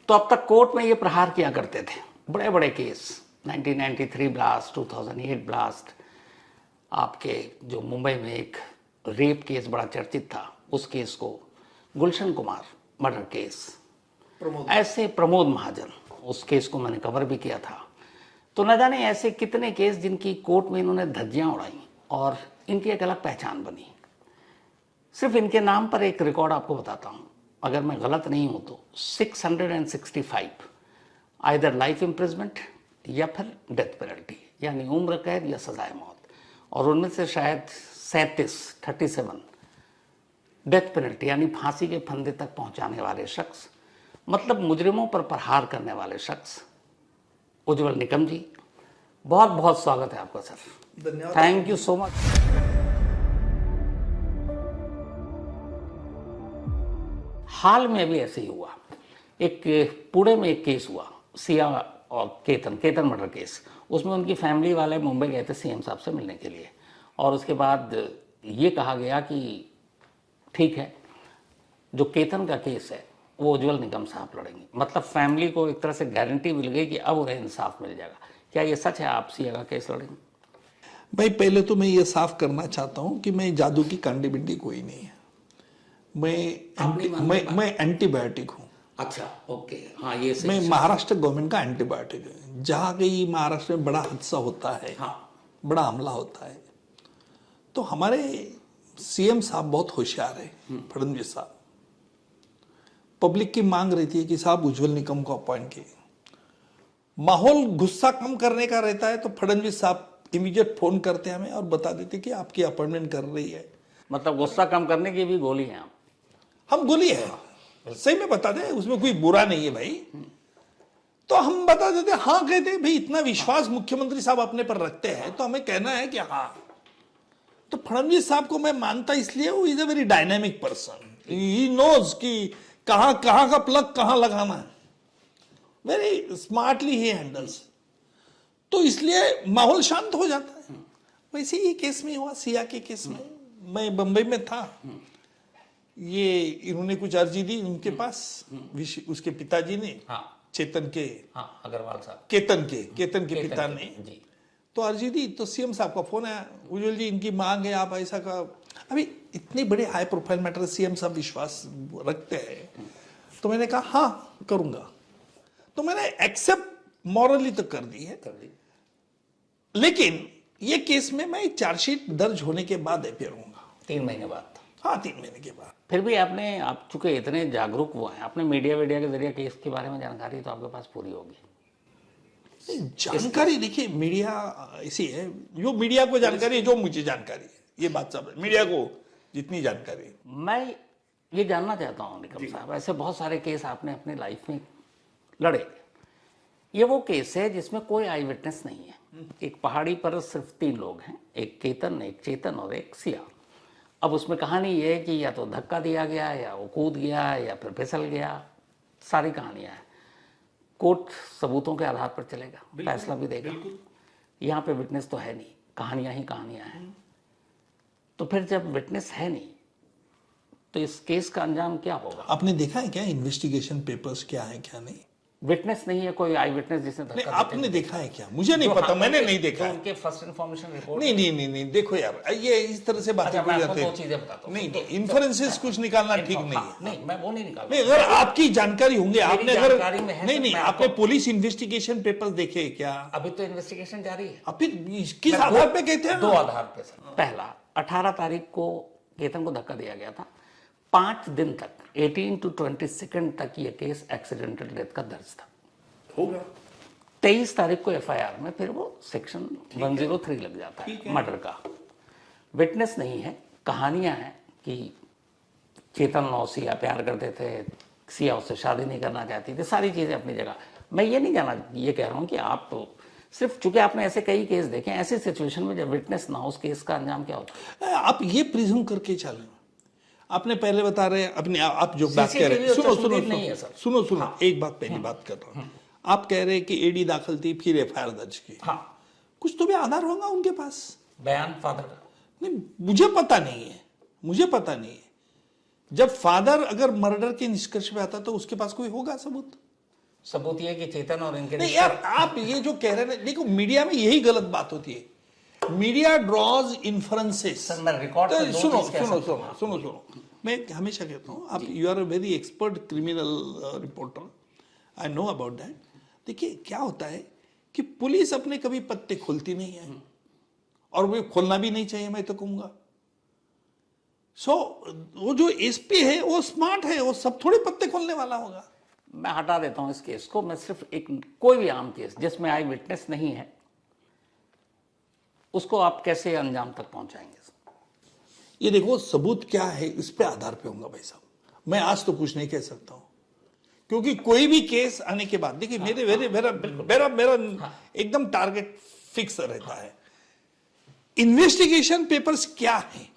तो अब तक कोर्ट में ये प्रहार किया करते थे, बड़े बड़े केस, 1993 ब्लास्ट, 2008 ब्लास्ट, आपके जो मुंबई में एक रेप केस बड़ा चर्चित था, उस केस को, गुलशन कुमार मर्डर केस, ऐसे प्रमोद महाजन, उस केस को मैंने कवर भी किया था। तो न जाने ऐसे कितने केस जिनकी कोर्ट में इन्होंने धज्जियां उड़ाई और इनकी एक अलग पहचान बनी। सिर्फ इनके नाम पर एक रिकॉर्ड आपको बताता हूं, अगर मैं गलत नहीं हूं तो 665 आइदर लाइफ इम्प्रिजमेंट या फिर डेथ पेनल्टी, यानी उम्र कैद या सजाए मौत, और उनमें से शायद 37 डेथ पेनल्टी यानी फांसी के फंदे तक पहुंचाने वाले शख्स, मतलब मुजरिमों पर प्रहार करने वाले शख्स उज्जवल निकम जी। बहुत बहुत स्वागत है आपका सर, धन्यवाद। Thank you so much. हाल में अभी ऐसे ही हुआ, एक पुणे में एक केस हुआ, सिया और केतन मर्डर केस। उसमें उनकी फैमिली वाले मुंबई गए थे सीएम साहब से मिलने के लिए, और उसके बाद ये कहा गया कि ठीक है, जो केतन का केस है वो उज्जवल निकम साहब लड़ेंगे। मतलब फैमिली को एक तरह से गारंटी मिल गई कि अब उन्हें इंसाफ मिल जाएगा। क्या ये सच है, आप सिया का केस लड़ेंगे? भाई पहले तो मैं ये साफ करना चाहता हूं कि मैं जादू की कांडी बिंडी कोई नहीं है। मैं एंटीबायोटिक हूं। अच्छा, ओके, हाँ ये सही। मैं महाराष्ट्र गवर्नमेंट का एंटीबायोटिक है। जहां कहीं महाराष्ट्र में बड़ा हादसा होता है, हाँ, बड़ा हमला होता है, तो हमारे सीएम साहब बहुत होशियार है, फडणवीस साहब। पब्लिक की मांग रहती है कि साहब उज्जवल निकम को अपॉइंट किए। माहौल गुस्सा कम करने का रहता है तो फडणवीस साहब इमीडिएट फोन करते हैं हमें और बता देते कि आपकी अपॉइंटमेंट कर रही है। मतलब गुस्सा कम करने की भी गोली है आप? हम गोली है, सही में बता दें, उसमें कोई बुरा नहीं है भाई। तो हम बता देते, हाँ कहते हैं भाई, इतना विश्वास मुख्यमंत्री साहब अपने पर रखते हैं तो हमें कहना है कि हाँ। तो फडणवीस साहब को मैं मानता इसलिए, वो is a very dynamic person, he knows कि कहां का प्लग कहां लगाना है, वेरी स्मार्टली ही हैंडल्स। तो इसलिए माहौल शांत हो जाता है। वैसे ही केस में हुआ, सिया के केस में मैं बंबई में था, ये इन्होंने कुछ अर्जी दी उनके पास, उसके पिताजी ने, हाँ, चेतन के, हाँ, अग्रवाल साहब, केतन के पिता ने जी। तो अर्जी दी। तो सीएम साहब का फोन आया, उज्जवल जी इनकी मांग है, आप ऐसा का। अभी इतने बड़े हाई प्रोफाइल मैटर सीएम साहब विश्वास रखते हैं, तो मैंने कहा हाँ करूंगा। तो मैंने एक्सेप्ट मॉरली तो कर दी है, लेकिन ये केस में मैं चार्जशीट दर्ज होने के बाद अपियर होऊंगा। 3 महीने बाद? हाँ, 3 महीने के बाद। फिर भी आप चूंकि इतने जागरूक हुए हैं, आपने मीडिया के जरिए केस के बारे में जानकारी तो आपके पास पूरी होगी। जानकारी देखिए, मीडिया ऐसी है, जो मीडिया को जानकारी है, जो मुझे जानकारी है, ये बात सब है, मीडिया को जितनी जानकारी है। मैं ये जानना चाहता हूँ निकम साहब, ऐसे बहुत सारे केस आपने अपनी लाइफ में लड़े, ये वो केस है जिसमें कोई आई विटनेस नहीं है। एक पहाड़ी पर सिर्फ 3 लोग हैं, एक केतन, एक चेतन और एक सिया। अब उसमें कहानी ये है कि या तो धक्का दिया गया, या वो कूद गया, या फिर फिसल गया, सारी कहानियां हैं। कोर्ट सबूतों के आधार पर चलेगा, फैसला भी देगा। यहाँ पे विटनेस तो है नहीं, कहानियां ही कहानियां हैं। तो फिर जब विटनेस है नहीं तो इस केस का अंजाम क्या होगा? आपने देखा है क्या इन्वेस्टिगेशन पेपर्स क्या है क्या नहीं? विटनेस नहीं है, कोई आई विटनेस जिसने धक्का दिया? आपने देखा है क्या? मुझे नहीं पता, मैंने नहीं देखा। उनके फर्स्ट इन्फॉर्मेशन रिपोर्ट नहीं, देखो यार, ये इस तरह से बातें मैं आपको जाते 2 चीजें बताता हूं। नहीं, इन्फरेंसेस कुछ निकालना ठीक नहीं है। नहीं, मैं वो नहीं निकाल नहीं, अगर आपकी जानकारी होंगे, आपने अगर नहीं, आपने आपको पुलिस इन्वेस्टिगेशन पेपर देखे क्या? अभी तो इन्वेस्टिगेशन जारी है। अब फिर किस आधार पे कहते हैं? 2 आधार पे सर। पहला, 18 तारीख को केतन को धक्का दिया गया था, 5 दिन तक 18 to 22 तक ये केस एक्सीडेंटल डेथ का दर्ज था, होगा। 23 तारीख को एफआईआर में फिर वो सेक्शन 103 लग जाता है मर्डर का। विटनेस नहीं है, कहानियां हैं कि चेतन और सिया प्यार करते थे, सिया उससे शादी नहीं करना चाहती थी, सारी चीजें अपनी जगह। मैं ये नहीं जाना, ये कह रहा हूं कि आप सिर्फ चूंकि आपने ऐसे कई केस देखे, ऐसी सिचुएशन में जब विटनेस ना हो, उस केस का अंजाम क्या होता है? आप ये प्रिज्यूम करके चलें। आपने पहले बता रहे अपने, आप जो बात कह रहे हैं, सुनो, एक बात पहली बात कर रहा हूं। आप कह रहे हैं कि एडी दाखिल थी, फिर एफआईआर दर्ज की। हाँ, कुछ तो भी आधार होगा उनके पास। बयान फादर का नहीं, मुझे पता नहीं है। जब फादर अगर मर्डर के निष्कर्ष पे आता तो उसके पास कोई होगा सबूत? सबूत ये कि चेतन और इनके नहीं यार, आप ये जो कह रहे हैं, देखो मीडिया में यही गलत बात होती है, मीडिया ड्रॉज इन्फ्रेंसेस। रिकॉर्ड सुनो सुनो सुनो सुनो सुनो, मैं हमेशा कहता हूँ, आप you are a very expert criminal reporter, I know about that. देखिए क्या होता है कि पुलिस अपने कभी पत्ते खोलती नहीं है, और वो खोलना भी नहीं चाहिए, मैं तो कहूंगा। वो जो एसपी है वो स्मार्ट है, वो सब थोड़े पत्ते खोलने वाला होगा। मैं हटा देता हूं इस केस को, मैं सिर्फ एक कोई भी आम केस जिसमें आई विटनेस नहीं है उसको आप कैसे अंजाम तक पहुंचाएंगे? ये देखो सबूत क्या है, इस पे आधार पे होगा भाई साहब। मैं आज तो कुछ नहीं कह सकता हूं, क्योंकि कोई भी केस आने के बाद देखिए मेरा एकदम टारगेट फिक्स रहता है। इन्वेस्टिगेशन पेपर्स क्या है,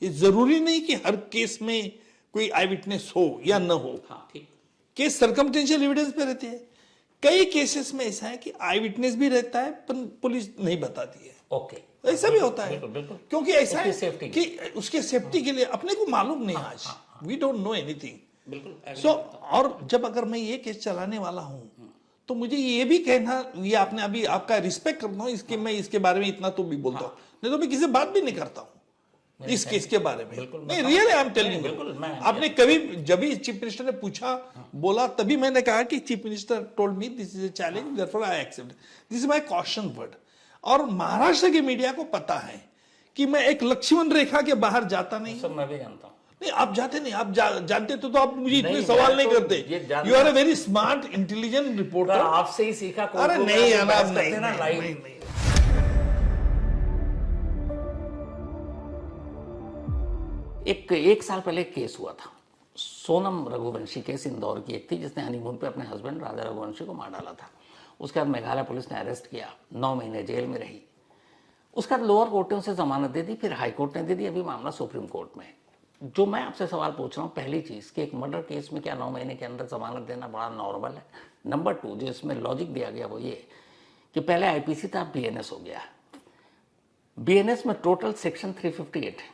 ये जरूरी नहीं कि हर केस में कोई आई विटनेस हो या न हो। केस सर्कमटेंशियल एविडेंस पे रहते हैं। कई केसेस में ऐसा है कि आई विटनेस भी रहता है पर पुलिस नहीं बताती है। ओके, ऐसा भी होता है, क्योंकि ऐसा है कि उसके सेफ्टी के लिए अपने को मालूम नहीं, आज वी डोंट नो एनीथिंग। सो और जब अगर मैं ये केस चलाने वाला हूं तो मुझे ये भी कहना, ये आपने अभी, आपका रिस्पेक्ट करता हूं इसके, मैं इसके बारे में इतना तो भी बोलता हूं, नहीं तो मैं किसी बात भी नहीं करता हूं इस केस के बारे में। नहीं really I am telling you. आपने कभी जब भी चीफ मिनिस्टर ने पूछा, बोला, तभी मैंने कहा कि chief minister told me this is a challenge, therefore I accept, this is my caution word. और महाराष्ट्र के मीडिया को पता है कि मैं एक लक्ष्मण रेखा के बाहर जाता नहीं। सब मैं भी जानता हूं। नहीं, आप जाते नहीं, आप जानते तो आप मुझे इतने सवाल नहीं करते। You are a very smart intelligent reporter, आपसे ही सीखा। अरे नहीं यार, नहीं। एक साल पहले केस हुआ था, सोनम रघुवंशी केस, इंदौर की एक थी जिसने हनीमून पे अपने हस्बैंड राजा रघुवंशी को मार डाला था। उसके बाद मेघालय पुलिस ने अरेस्ट किया, 9 महीने जेल में रही। उसके बाद लोअर कोर्ट ने उसे जमानत दे दी, फिर हाई कोर्ट ने दे दी, अभी मामला सुप्रीम कोर्ट में। जो मैं आपसे सवाल पूछ रहा हूँ, पहली चीज कि एक मर्डर केस में क्या 9 महीने के अंदर जमानत देना बड़ा नॉर्मल है? नंबर 2, जो इसमें लॉजिक दिया गया वो ये कि पहले आईपीसी था, बीएनएस हो गया। बीएनएस में टोटल सेक्शन 358 है,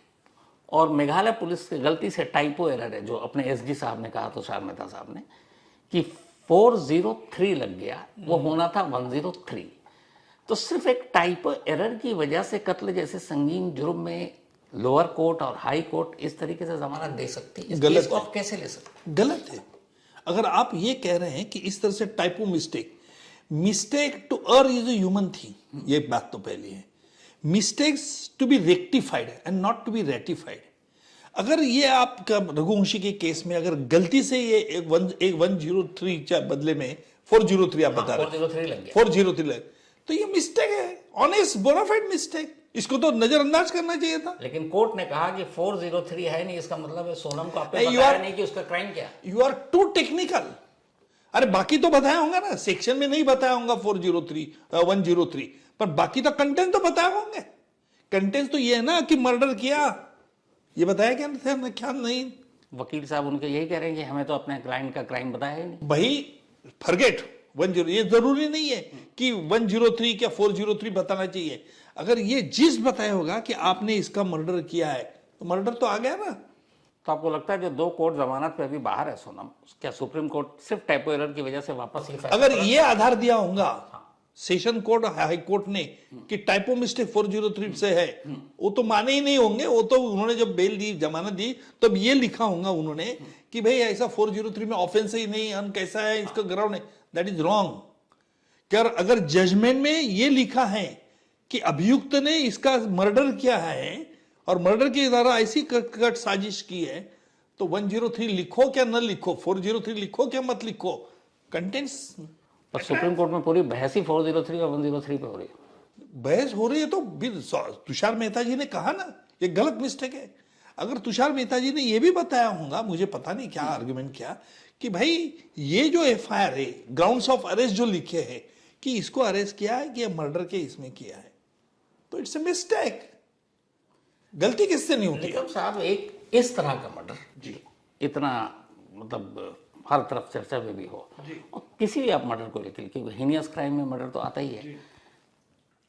और मेघालय पुलिस की गलती से टाइपो एरर है, जो अपने एसजी साहब ने कहा, तुषार मेहता साहब ने, कि 403 लग गया, वो होना था 103। तो सिर्फ एक टाइपो एरर की वजह से कत्ल जैसे संगीन जुर्म में लोअर कोर्ट और हाई कोर्ट इस तरीके से जमानत दे सकती है? गलत को आप कैसे ले सकते? गलत है। अगर आप ये कह रहे हैं कि इस तरह से typo mistake to earn is a human thing, ये बात तो पहली है। Mistakes to be rectified and not to be ratified. अगर ये आपका रघुवंशी के केस में अगर गलती से ये एक 103 बदले में 403 आप बता रहे हैं, 403 लग गया, 403 लग, तो ये मिस्टेक है, ऑनेस्ट बोनाफाइड मिस्टेक, इसको तो नजरअंदाज करना चाहिए था। लेकिन कोर्ट ने कहा कि 403 है नहीं, इसका मतलब है सोनम को आपने बताया नहीं कि उसका क्राइम क्या। You are too technical. अरे बाकी तो बताया होगा ना, सेक्शन में नहीं बताया होगा 103, पर बाकी तो कंटेंट तो बताया होंगे। कंटेंट तो ये है ना कि मर्डर किया, ये बताया क्या नहीं। वकील साहब उनके यही कह रहे हैं कि हमें तो अपने क्लाइंट का क्राइम बताया ही नहीं। भाई फॉरगेट 10, ये जरूरी नहीं है कि 103 क्या 403 बताना चाहिए। अगर ये जिस बताया होगा कि आपने इसका मर्डर किया है, तो मर्डर तो आ गया ना। तो आपको लगता है जो 2 कोर्ट जमानत पे अभी बाहर है सोनम, क्या सुप्रीम कोर्ट सिर्फ टाइपो एरर की वजह से वापस ये फैसला? अगर ये आधार दिया होगा सेशन कोर्ट हाई कोर्ट ने कि टाइपो मिस्टेक 403 से है, वो तो माने ही नहीं होंगे। वो तो उन्होंने जब बेल दी, जमानत दी, तब ये लिखा होगा उन्होंने कि भाई ऐसा 403 में ऑफेंस ही नहीं, अन कैसा है, इसका ग्राउंड है, दैट इज रॉन्ग। क्या अगर जजमेंट में ये लिखा है कि अभियुक्त ने इसका मर्डर किया है और मर्डर के द्वारा ऐसी कट साजिश की है, तो 103 लिखो क्या न लिखो, 403 लिखो क्या मत लिखो, कंटेंट्स। पर सुप्रीम कोर्ट में पूरी बहस ही 403 और 103 पे हो रही है। बहस हो रही है तो तुषार मेहता जी ने कहा ना ये गलत मिस्टेक है। अगर तुषार मेहता जी ने ये भी बताया होगा, मुझे पता नहीं क्या आर्गुमेंट किया, कि भाई ये जो एफआईआर है, ग्राउंड्स ऑफ अरेस्ट जो लिखे हैं कि इसको अरेस्ट किया है कि मर्डर के इसमें किया है, तो इट्स ए मिस्टेक। गलती किससे नहीं होती है साहब? एक इस तरह का मर्डर जी, इतना मतलब हर तरफ चर्चा में भी हो, और किसी भी आप मर्डर को लेकर, क्योंकि हीनियस क्राइम में मर्डर तो आता ही है,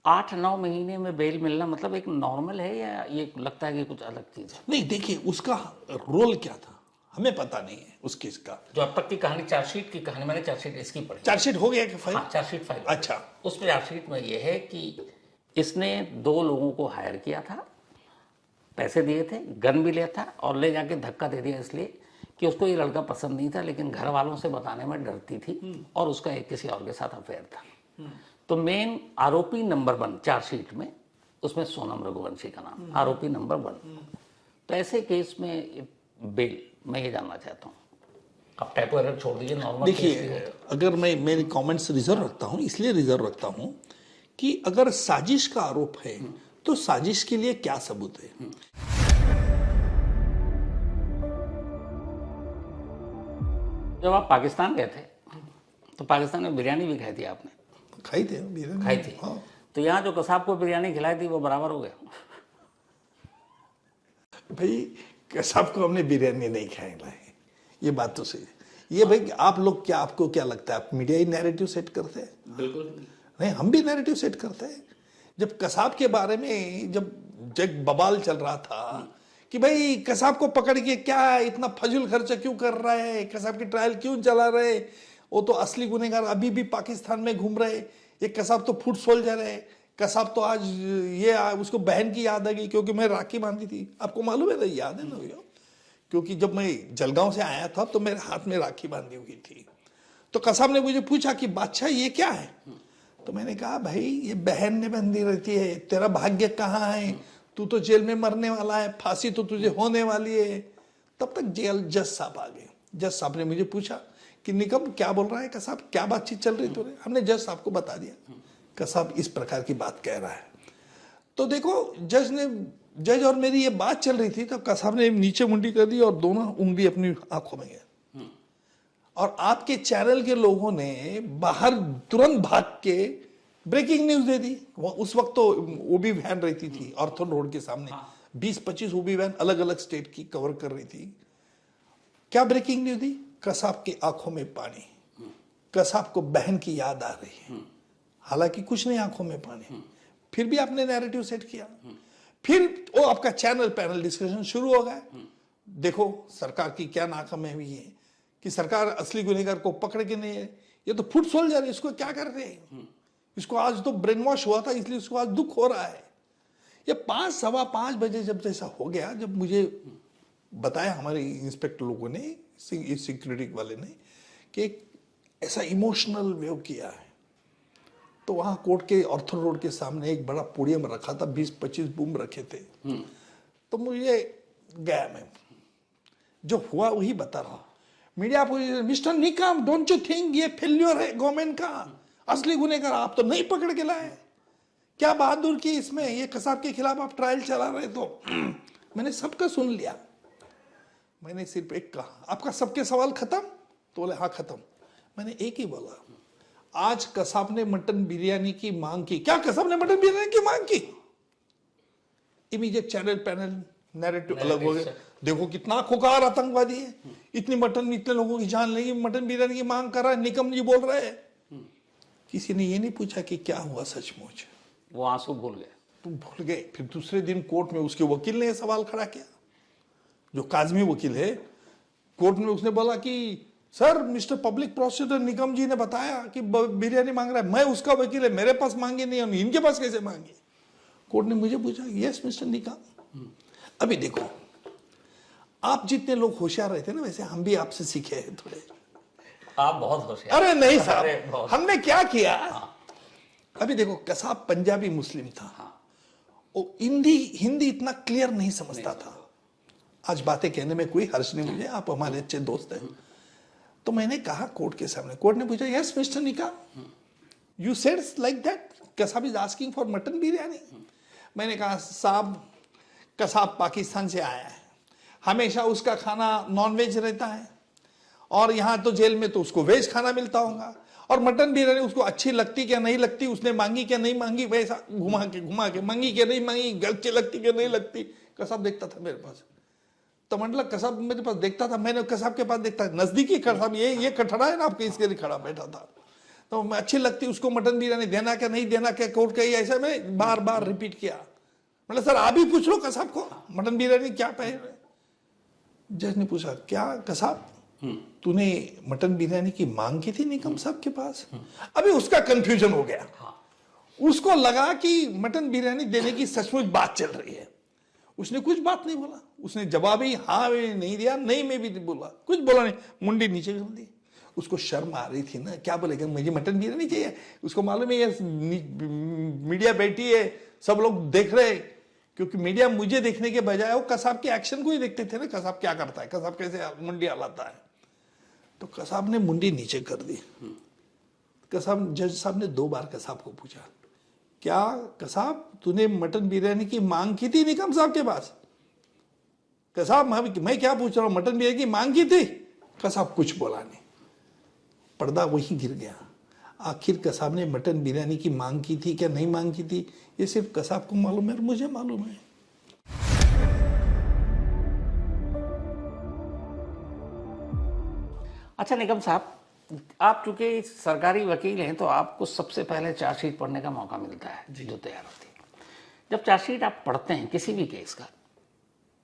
8-9 महीने में बेल मिलना मतलब एक नॉर्मल है, या ये लगता है कि कुछ अलग चीज है? नहीं, देखिए उसका रोल क्या था, हमें पता नहीं है उस केस का। जो अब तक की कहानी, चार्जशीट की कहानी, मैंने चार्जशीट इसकी पढ़ी। चार्जशीट हो गया कि फाइल? हाँ, चार्जशीट फाइल। अच्छा। उसमें चार्जशीट में ये है कि इसने 2 लोगों को हायर किया था, पैसे दिए थे, गन भी लिया था और ले जाके धक्का दे दिया इसलिए कि उसको ये लड़का पसंद नहीं था, लेकिन घर वालों से बताने में डरती थी और उसका एक किसी और के साथ अफेयर था। तो मेन आरोपी नंबर 1 चार्जशीट में, उसमें सोनम रघुवंशी का नाम, आरोपी नंबर 1। तो ऐसे केस में बेल, मैं ये जानना चाहता हूँ, आप टाइपो एरर छोड़ दीजिए, नॉर्मल। देखिए, अगर मैं मेरे कमेंट्स रिजर्व रखता हूँ, इसलिए रिजर्व रखता हूँ कि अगर साजिश का आरोप है तो साजिश के लिए क्या सबूत है? जब आप पाकिस्तान गए थे तो पाकिस्तान में बिरयानी भी खाई थी आपने? खाई थी बिरयानी। खाई थी। हाँ। तो यहाँ जो कसाब को बिरयानी खिलाई थी वो बराबर हो गया? भाई, कसाब को हमने बिरयानी नहीं खिलाई, ये बात तो सही है। ये भाई, आप लोग क्या, आपको क्या लगता है आप मीडिया ही नैरेटिव सेट करते हैं? बिल्कुल नहीं, हम भी नैरेटिव सेट करते हैं। जब कसाब के बारे में जब जग बवाल चल रहा था कि भाई कसाब को पकड़ के क्या इतना फजूल खर्चा क्यों कर रहा है, कसाब की ट्रायल क्यों चला रहे, वो तो असली गुनहगार अभी भी पाकिस्तान में घूम रहे, ये कसाब तो फुट सोल्जर है, कसाब तो आज ये उसको बहन की याद आ गई क्योंकि मैं राखी बांधी थी, आपको मालूम है ना, याद है ना भैया? क्योंकि जब मैं जलगांव से आया था तो मेरे हाथ में राखी बांधी हुई थी। तो कसाब ने मुझे पूछा कि बादशाह ये क्या है? तो मैंने कहा भाई ये बहन ने बंदी रहती है, तेरा भाग्य कहाँ है, तू तो जेल में मरने वाला है, फांसी तो तुझे होने वाली है। तब तक जेल जज साहब आ गए। जज साहब ने मुझे पूछा कि निकम क्या बोल रहा है कसाब, क्या बातचीत चल रही तो? हमने जज साहब को बता दिया कसाब इस प्रकार की बात कह रहा है। तो देखो, जज और मेरी ये बात चल रही थी तो कसाब ने नीचे मुंडी कर दी और दोनों उंगली अपनी आंखों में गए। और आपके चैनल के लोगों ने बाहर तुरंत भाग के ब्रेकिंग न्यूज दे दी। उस वक्त तो ओबी वैन रहती थी ऑर्थन रोड के सामने, 20-25 ओबी वैन अलग अलग स्टेट की कवर कर रही थी। क्या ब्रेकिंग न्यूज दी? कसाब की आंखों में पानी, कसाब को बहन की याद आ रही है, हालांकि कुछ नहीं आंखों में पानी। फिर भी आपने नैरेटिव सेट किया। फिर वो आपका चैनल पैनल डिस्कशन शुरू हो गया। देखो सरकार की क्या नाकामी है कि सरकार असली गुनहगार को पकड़ के नहीं है, ये तो फुट सोल्जर है, इसको क्या कर रहे हैं? इसको आज तो ब्रेन वॉश हुआ था इसलिए इसको आज दुख हो रहा है। ये 5-5:15 बजे जब जैसा हो गया, जब मुझे बताया हमारे इंस्पेक्टर लोगों ने, सिक्योरिटी वाले ने, कि ऐसा इमोशनल वेव किया है, तो वहां कोर्ट के ऑर्थर रोड के सामने एक बड़ा पोडियम रखा था, 20-25 बूम रखे थे। तो मुझे गया, मैं जो हुआ वही बता रहा हूं। मीडिया पूछे, mister Nikam don't you think ये फेल्यूर है गवर्नमेंट का, असली गुनहगार आप तो नहीं पकड़ के लाए, क्या बहादुर की इसमें, ये कसाब के खिलाफ आप ट्रायल चला रहे? तो मैंने सबका सुन लिया। मैंने सिर्फ एक कहा, आपका सबके सवाल खत्म? तो बोले हाँ खत्म। मैंने एक ही बोला, आज कसाब ने मटन बिरयानी की मांग की। क्या कसाब ने मटन बिरयानी की मांग की? इमीडिएट चैनल पैनल नैरेटिव अलग हो गए। देखो कितना खुकार आतंकवादी है, इतनी मटन, इतने लोगों की जान लेंगे, मटन बिरयानी की मांग कर रहा है, निकम जी बोल रहे हैं। किसी ने ये नहीं पूछा कि क्या हुआ सचमुच। वो आंसू भूल गए। तुम भूल गए। फिर दूसरे दिन कोर्ट में उसके वकील ने सवाल खड़ा किया, जो काजमी वकील है कोर्ट में। उसने बोला कि sir mister public prosecutor Nikam ji ने बताया कि बिरयानी मांग रहा है, मैं उसका वकील है, मेरे पास मांगे नहीं, और इनके पास कैसे मांगे? कोर्ट ने मुझे पूछा, यस मिस्टर निकम। अभी देखो, आप जितने लोग होशियार रहते ना, वैसे हम भी आपसे सीखे हैं थोड़े। आप बहुत होशियार। अरे नहीं साहब, हमने क्या किया? अभी देखो, कसाब पंजाबी मुस्लिम था, वो हिंदी इतना क्लियर नहीं समझता था। आज बातें कहने में कोई हर्ष नहीं मुझे, आप हमारे अच्छे दोस्त हैं। तो मैंने कहा कोर्ट के सामने, कोर्ट ने पूछा, yes mister Nikam you said like that Kasab is asking for mutton biryani. मैंने कहा साहब, कसाब पाकिस्तान से आया है, हमेशा उसका खाना नॉनवेज रहता है, और यहाँ तो जेल में तो उसको वेज खाना मिलता होगा, और मटन बिरयानी उसको अच्छी लगती क्या नहीं लगती, उसने मांगी क्या नहीं मांगी, वैसा घुमा के मांगी क्या नहीं मांगी, अच्छी लगती क्या नहीं लगती। कसाब देखता था मेरे पास, तो मतलब कसाब मेरे पास देखता था, मैंने कसाब के पास देखता, नजदीकी कसाब, ये कठड़ा है ना आपके, इसके लिए खड़ा बैठा था। तो मैं अच्छी लगती उसको मटन बिरयानी, देना क्या नहीं देना क्या, कोर्ट का ऐसा मैं बार बार रिपीट किया। मतलब सर आप ही पूछ लो कसाब को मटन बिरयानी क्या पहले। जज ने पूछा, क्या कसाब तूने मटन बिरयानी की मांग की थी निकम साहब के पास? अभी उसका कंफ्यूजन हो गया। उसको लगा कि मटन बिरयानी देने की सचमुच बात चल रही है। उसने कुछ बात नहीं बोला, उसने जवाब ही हाँ में नहीं दिया, नहीं में भी नहीं बोला, कुछ बोला नहीं, मुंडी नीचे कर दी। उसको शर्म आ रही थी ना, क्या बोलेगा, मुझे मटन बिरयानी चाहिए। उसको मालूम है ये मीडिया बैठी है, सब लोग देख रहे हैं, क्योंकि मीडिया मुझे देखने के बजाय वो कसाब के एक्शन को ही देखते थे ना, कसाब क्या करता है, कसाब कैसे मुंडी हलाता है। तो कसाब ने मुंडी नीचे कर दी। कसाब, जज साहब ने 2 बार कसाब को पूछा, क्या कसाब तूने मटन बिरयानी की मांग की थी निकम साहब के पास? कसाब, मैं क्या पूछ रहा हूं, मटन बिरयानी की मांग की थी? कसाब कुछ बोला नहीं, पर्दा वही गिर गया। आखिर कसाब ने मटन बिरयानी की मांग की थी क्या नहीं मांग की थी, ये सिर्फ कसाब को मालूम है और मुझे मालूम है। अच्छा निगम साहब, आप चूंकि सरकारी वकील हैं तो आपको सबसे पहले चार्जशीट पढ़ने का मौका मिलता है जो तैयार होती है। जब चार्जशीट आप पढ़ते हैं किसी भी केस का,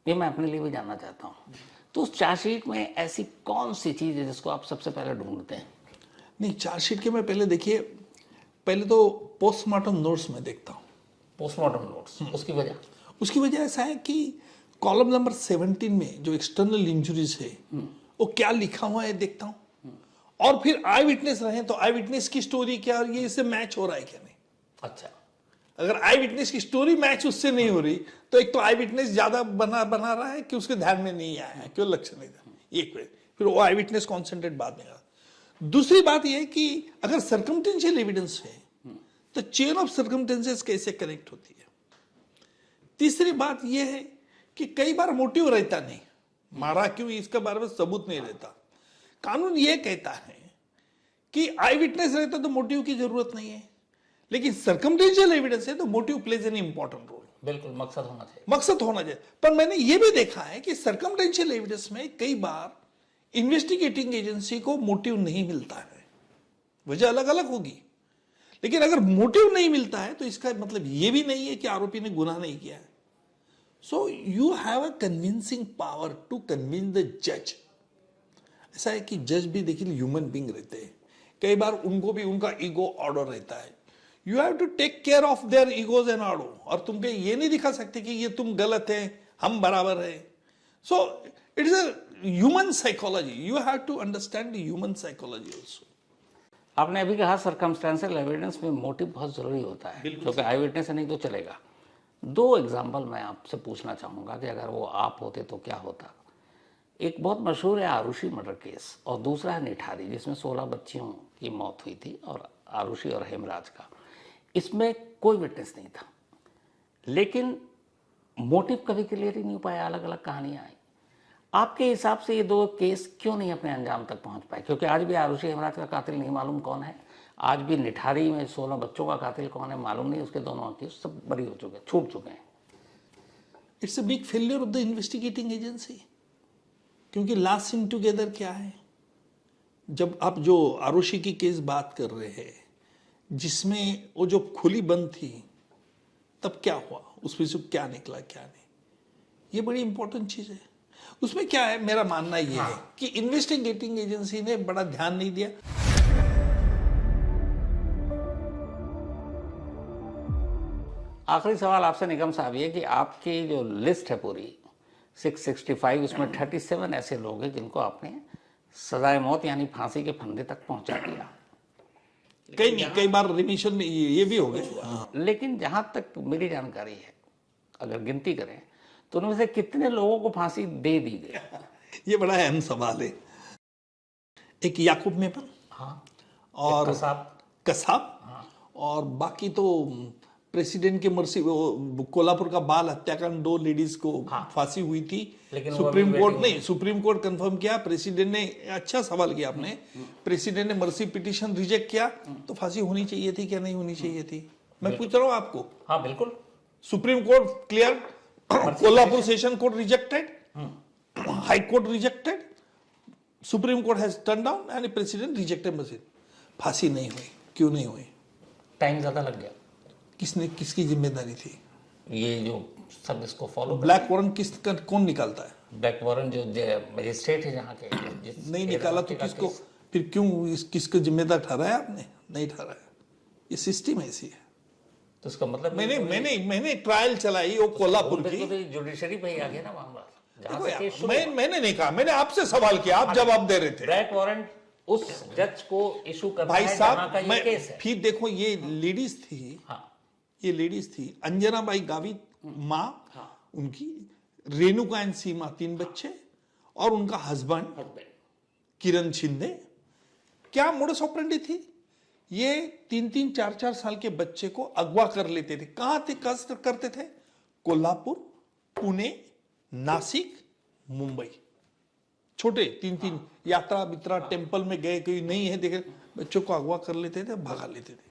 ये मैं अपने लिए भी जानना चाहता हूँ, तो उस चार्जशीट में ऐसी कौन सी चीज़ है जिसको आप सबसे पहले ढूंढते हैं? नहीं, चार्जशीट के मैं पहले, देखिए, पहले तो पोस्टमार्टम नोट्स में देखता हूँ। पोस्टमार्टम नोट्स, उसकी वजह ऐसा है कि कॉलम नंबर 17 में जो एक्सटर्नल इंजुरीज है वो क्या लिखा हुआ है देखता हूँ, और फिर आई विटनेस रहे तो आई विटनेस की स्टोरी क्या और ये इससे मैच हो रहा है क्या नहीं। अच्छा, अगर आई विटनेस की स्टोरी मैच उससे नहीं हो रही तो एक तो आई विटनेस ज्यादा बना रहा है कि उसके ध्यान में नहीं आया है, क्यों लक्ष्य नहीं था, एक फिर वो आई विटनेस कॉन्सेंट्रेट बाद में। दूसरी बात यह है कि अगर सर्कमटेंशियल एविडेंस है तो चेन ऑफ सर्कमटेंसेस कैसे कनेक्ट होती है। तीसरी बात यह है कि कई बार मोटिव रहता नहीं, मारा क्यों इसके बारे में सबूत नहीं रहता। कानून यह कहता है कि आई विटनेस रहता तो मोटिव की जरूरत नहीं है, लेकिन सर्कमटेंशियल एविडेंस है तो motive plays an important role. बिल्कुल, मकसद होना चाहिए, मकसद होना चाहिए। पर मैंने यह भी देखा है कि सर्कमटेंशियल एविडेंस में कई बार इन्वेस्टिगेटिंग एजेंसी को मोटिव नहीं मिलता है, वजह अलग अलग होगी, लेकिन अगर मोटिव नहीं मिलता है तो इसका मतलब यह भी नहीं है कि आरोपी ने गुनाह नहीं किया है। So you have a convincing power to convince the जज। ऐसा है कि जज भी देखिए ह्यूमन बींग रहते हैं, कई बार उनको भी उनका ईगो ऑर्डर रहता है। You have to take care of their egos and order, और तुम ये नहीं दिखा सकते कि ये तुम गलत है हम बराबर है। So it is a human psychology, you have to understand human psychology also. आपने अभी कहा सर्कमस्टेंशियल एविडेंस में मोटिव बहुत जरूरी होता है, क्योंकि आई विटनेस नहीं तो चलेगा। 2 एग्जाम्पल मैं आपसे पूछना चाहूंगा कि अगर वो आप होते तो क्या होता। एक बहुत मशहूर है आरुषि मर्डर केस, और दूसरा है निठारी, जिसमें 16 बच्चियों की मौत हुई थी, और आरुषि और हेमराज का। इसमें कोई विटनेस नहीं था, लेकिन मोटिव कभी क्लियर ही नहीं हो पाया, अलग अलग कहानियां आई। आपके हिसाब से ये 2 केस क्यों नहीं अपने अंजाम तक पहुंच पाए? क्योंकि आज भी आरुषि हेमराज का कातिल नहीं मालूम कौन है, आज भी निठारी में 16 बच्चों का कातिल कौन है मालूम नहीं, उसके दोनों केस सब बरी हो चुके, छूट चुके हैं। It's a big failure of the investigating agency. क्योंकि लास्ट सीन टुगेदर क्या है, जब आप जो आरुषि की केस बात कर रहे हैं, जिसमें वो जो खुली बंद थी, तब क्या हुआ, उसमें से क्या निकला क्या नहीं, ये बड़ी इंपॉर्टेंट चीज है। उसमें क्या है, मेरा मानना यह है कि इन्वेस्टिगेटिंग एजेंसी ने बड़ा ध्यान नहीं दिया। आखिरी सवाल आपसे निगम साहब, ये कि आपकी जो लिस्ट है पूरी 665, उसमें 37 ऐसे लोग हैं जिनको आपने सजाए मौत यानी फांसी के फंदे तक पहुंचा दिया। कई बार रिमिशन में ये भी हो गए। लेकिन जहां तक मेरी जानकारी है, अगर गिनती करें तो उनमें से कितने लोगों को फांसी दे दी गई? ये बड़ा अहम सवाल है। एक याकूब मेमन, हाँ, और कसाब, हाँ, और बाकी तो प्रेसिडेंट के मर्सी, कोल्हापुर का बाल हत्याकांड 2 लेडीज को फांसी हुई थी, लेकिन सुप्रीम कोर्ट कंफर्म किया। प्रेसिडेंट ने, अच्छा सवाल किया आपने, प्रेसिडेंट ने मर्सी पिटीशन रिजेक्ट किया, तो फांसी होनी चाहिए थी क्या नहीं होनी चाहिए थी? मैं पूछ रहा हूं आपको। हाँ बिल्कुल, supreme court clear, Kolhapur session court rejected, high court rejected, supreme court has turn down and president rejected mercy. फांसी नहीं हुई, क्यों नहीं हुई? टाइम ज्यादा लग गया। किसकी जिम्मेदारी थी? ये जो सब इसको फॉलो, ब्लैक वारंट कौन निकालता है? ब्लैक वारंट जो मजिस्ट्रेट है जहाँ के नहीं निकाला तो किसको, फिर क्यों किसको जिम्मेदार ठहराया आपने? नहीं ठहराया, ये सिस्टम ऐसी है। तो इसका मतलब मैंने ट्रायल चलाई वो कोल्हापुर की, जुडिशरी पे ही आ गया ना मामला। मैंने नहीं कहा, मैंने आपसे सवाल किया, आप जवाब दे रहे थे। ब्लैक वारंट उस जज को इशू करना भाई है साहब, जहाँ का ये केस है। फिर देखो ये लेडीज थी, हाँ, ये लेडीज थी अंजना बाई गावित माँ, हाँ, उनकी रेणुका एंड सीमा 3 बच्चे, और उनका हस्बैंड किरण शिंदे। क्या मोडस ऑपरेंडी थी? ये 3-3, 4-4 साल के बच्चे को अगवा कर लेते थे। कहां थे करते थे? कोल्हापुर, पुणे, नासिक, मुंबई। छोटे 3-3 यात्रा बित्रा टेंपल में गए, कोई नहीं है देखे, बच्चों को अगवा कर लेते थे, भगा लेते थे।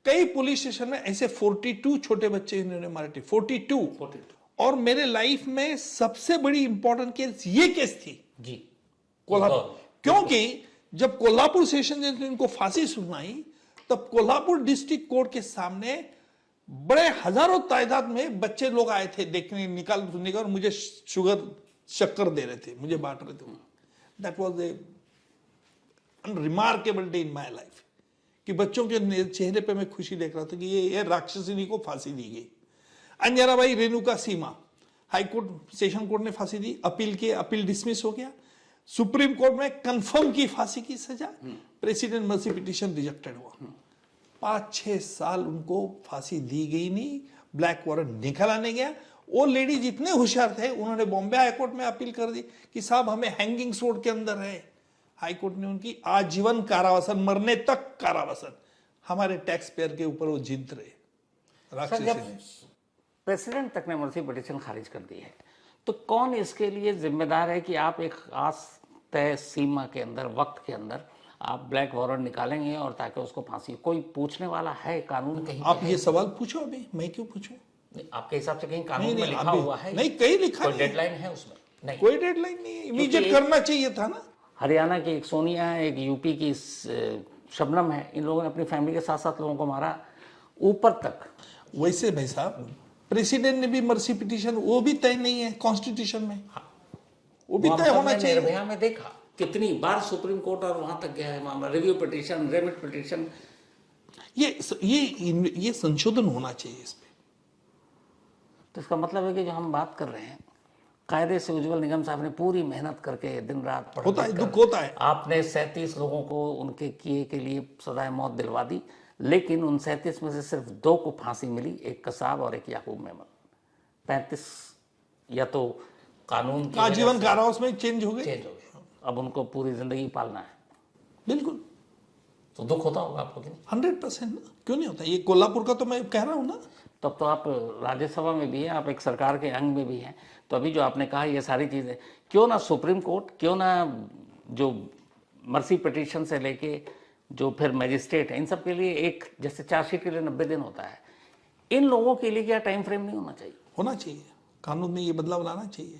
कई पुलिस स्टेशन में ऐसे 42 छोटे बच्चे इन्होंने मारे थे, 42। और मेरे लाइफ में सबसे बड़ी इंपॉर्टेंट केस ये केस थी जी, कोल्हापुर, क्योंकि जब कोल्हापुर सेशन जज ने इनको फांसी सुनाई, तब कोल्हापुर डिस्ट्रिक्ट कोर्ट के सामने बड़े हजारों तादाद में बच्चे लोग आए थे देखने, निकाल सुनने का, और मुझे शक्कर दे रहे थे, मुझे बांट रहे थे। That was a remarkable day in my life, कि बच्चों के चेहरे पे मैं खुशी देख रहा था कि ये राक्षसिनी को फांसी दी गई। Anjana by Renuka Seema, high court session court ने फांसी दी, अपील की, अपील डिसमिस हो गया, सुप्रीम कोर्ट में कंफर्म की फांसी की सजा, प्रेसिडेंट मर्सी पिटीशन रिजेक्टेड हुआ। 5-6 साल उनको फांसी दी गई नहीं, ब्लैक वारंट निकाला नहीं गया। वो लेडीज इतने होशियार थे, उन्होंने बॉम्बे हाई कोर्ट में अपील कर दी कि साहब हमें हैंगिंग सोर्ड के अंदर है। हाई कोर्ट ने उनकी आजीवन कारावासन, मरने तक कारावासन, हमारे टैक्स पेयर के ऊपर वो जीत रहे। प्रेसिडेंट तक ने मर्सी पिटीशन खारिज कर दी है, तो कौन इसके लिए जिम्मेदार है कि आप एक खास तय सीमा के अंदर, वक्त के अंदर आप ब्लैक वारंट निकालेंगे और ताकि उसको फांसी, कोई पूछने वाला है? कानून कहीं आप ये सवाल पूछो, अभी मैं क्यों पूछूं? आपके हिसाब से कहीं कानून में लिखा हुआ है? नहीं, कहीं लिखा कोई डेडलाइन है उसमें? नहीं, कोई डेडलाइन नहीं है, इमीडिएट करना चाहिए था ना। हरियाणा की एक सोनिया है, एक यूपी की शबनम है, इन लोगों ने अपनी फैमिली के 7-7 लोगों को मारा, ऊपर तक। वैसे भाई साहब, प्रेसिडेंट ने भी मर्सी पिटीशन, वो भी तय नहीं है कॉन्स्टिट्यूशन में, वो भी तय होना चाहिए। निर्भया में देखा कितनी बार सुप्रीम कोर्ट और वहां तक गया है मामला, रिव्यू पिटीशन, रेमिट पिटीशन। ये संशोधन होना चाहिए इसमें। तो इसका मतलब है कि जो हम बात कर रहे हैं, कायदे से उज्जवल निगम साहब ने पूरी मेहनत करके दिन रात होता है, दुख होता है। आपने 37 लोगों को उनके किए के लिए सजाए मौत दिलवा दी, लेकिन उन 37 में से सिर्फ 2 को फांसी मिली, एक कसाब और एक याकूब मेमन। 35 या तो कानून की आजीवन कारावास में चेंज हो गए, अब उनको पूरी जिंदगी पालना है। बिल्कुल, तो दुख होता होगा आपको? 100% क्यों नहीं होता? ये कोल्हापुर का तो मैं कह रहा हूं ना। तब तो आप राज्यसभा में भी हैं, आप एक सरकार के अंग में भी हैं, तो अभी जो आपने कहा ये सारी चीज़ें, क्यों ना सुप्रीम कोर्ट, क्यों ना जो मर्सी पिटीशन से लेके जो फिर मजिस्ट्रेट है, इन सब के लिए एक, जैसे चार्जशीट के लिए 90 दिन होता है, इन लोगों के लिए क्या टाइम फ्रेम नहीं होना चाहिए? होना चाहिए, कानून में ये बदलाव लाना चाहिए।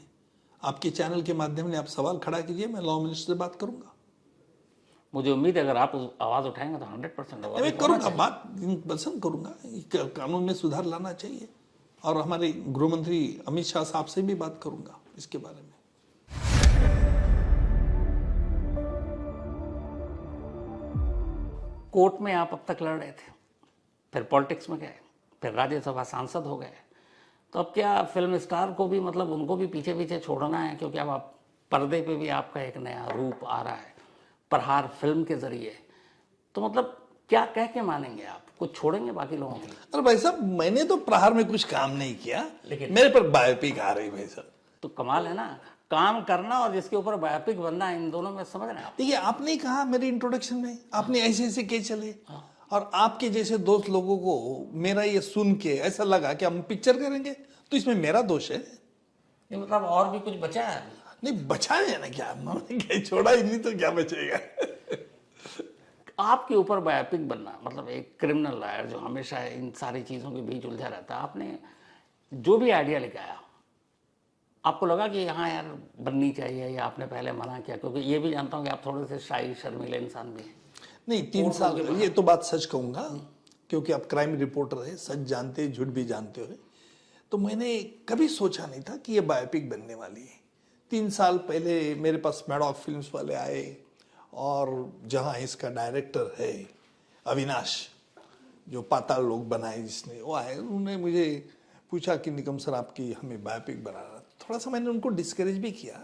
आपके चैनल के माध्यम से आप सवाल खड़ा कीजिए, मैं लॉ मिनिस्टर से बात करूंगा। मुझे उम्मीद है अगर आप आवाज उठाएंगे तो 100% होगा। मैं करूंगा, बात पसंद करूंगा, कानून में सुधार लाना चाहिए, और हमारे गृह मंत्री अमित शाह साहब से भी बात करूंगा इसके बारे में। कोर्ट में आप अब तक लड़ रहे थे, फिर पॉलिटिक्स में गए, फिर राज्यसभा सांसद हो गए, तो अब क्या फिल्म स्टार को भी, मतलब उनको भी पीछे पीछे छोड़ना है? क्योंकि अब आप पर्दे पे भी आपका एक नया रूप आ रहा है प्रहार फिल्म के जरिए, तो मतलब क्या कह के मानेंगे आप? कुछ छोड़ेंगे बाकी लोगों के लिए? अरे भाई साहब, मैंने तो प्रहार में कुछ काम नहीं किया, लेकिन मेरे पर बायोपिक आ रही भाई साहब। तो कमाल है ना, काम करना और जिसके ऊपर बायोपिक बनना, इन दोनों में समझ रहे हैं आप? देखिए, आपने कहा मेरे इंट्रोडक्शन में, आपने ऐसे ऐसे के चले, और आपके जैसे दोस्त लोगों को मेरा ये सुन के ऐसा लगा कि हम पिक्चर करेंगे, तो इसमें मेरा दोष है? मतलब और भी कुछ बचा है? नहीं, बचा है ना, क्या छोड़ा ही नहीं तो क्या बचेगा? आपके ऊपर बायोपिक बनना मतलब एक क्रिमिनल लॉयर जो हमेशा इन सारी चीज़ों के बीच उलझा रहता है, आपने जो भी आइडिया लेके आया, आपको लगा कि हाँ यार बननी चाहिए, या आपने पहले मना किया? क्योंकि ये भी जानता हूँ कि आप थोड़े से शाही शर्मीले इंसान भी हैं। नहीं, 3 साल, ये तो बात सच कहूँगा, क्योंकि आप क्राइम रिपोर्टर है, सच जानते, झूठ भी जानते हो। तो मैंने कभी सोचा नहीं था कि ये बायोपिक बनने वाली है। 3 साल पहले मेरे पास मैडॉक फिल्म्स वाले आए और जहां इसका डायरेक्टर है अविनाश, जो पाताल लोक बनाए जिसने, वो आए, उन्होंने मुझे पूछा कि निकम सर आपकी हमें बायोपिक बनाना। थोड़ा सा मैंने उनको डिस्करेज भी किया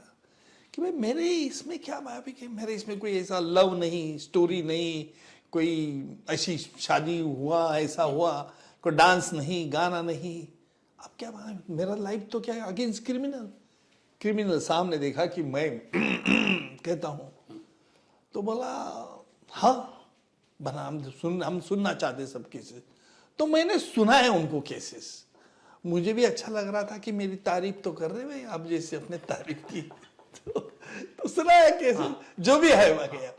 कि भाई मेरे इसमें क्या बायोपिक है, मेरे इसमें कोई ऐसा लव नहीं, स्टोरी नहीं, कोई ऐसी शादी हुआ, ऐसा हुआ, कोई डांस नहीं, गाना नहीं। अब क्या मेरा लाइफ तो क्या है, अगेंस्ट क्रिमिनल सामने देखा कि मैं कहता हूं तो बोला हाँ बना, हम सुनना चाहते सब केसेस। तो मैंने सुना है उनको केसेस, मुझे भी अच्छा लग रहा था कि मेरी तारीफ तो कर रहे भाई, आप जैसे अपने तारीफ की तो सुना है केसेस, जो भी है वगैरह।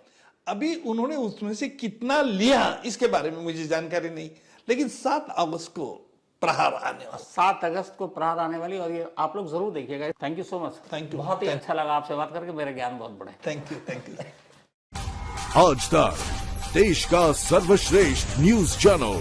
अभी उन्होंने उसमें से कितना लिया इसके बारे में मुझे जानकारी नहीं, लेकिन 7 अगस्त को प्रहार आने वाला, 7 अगस्त को प्रहार आने वाली, और ये आप लोग जरूर देखिएगा। Thank you so much, thank you, बहुत ही अच्छा लगा आपसे बात करके, मेरा ज्ञान बहुत बढ़े। Thank you. आज तक देश का सर्वश्रेष्ठ न्यूज चैनल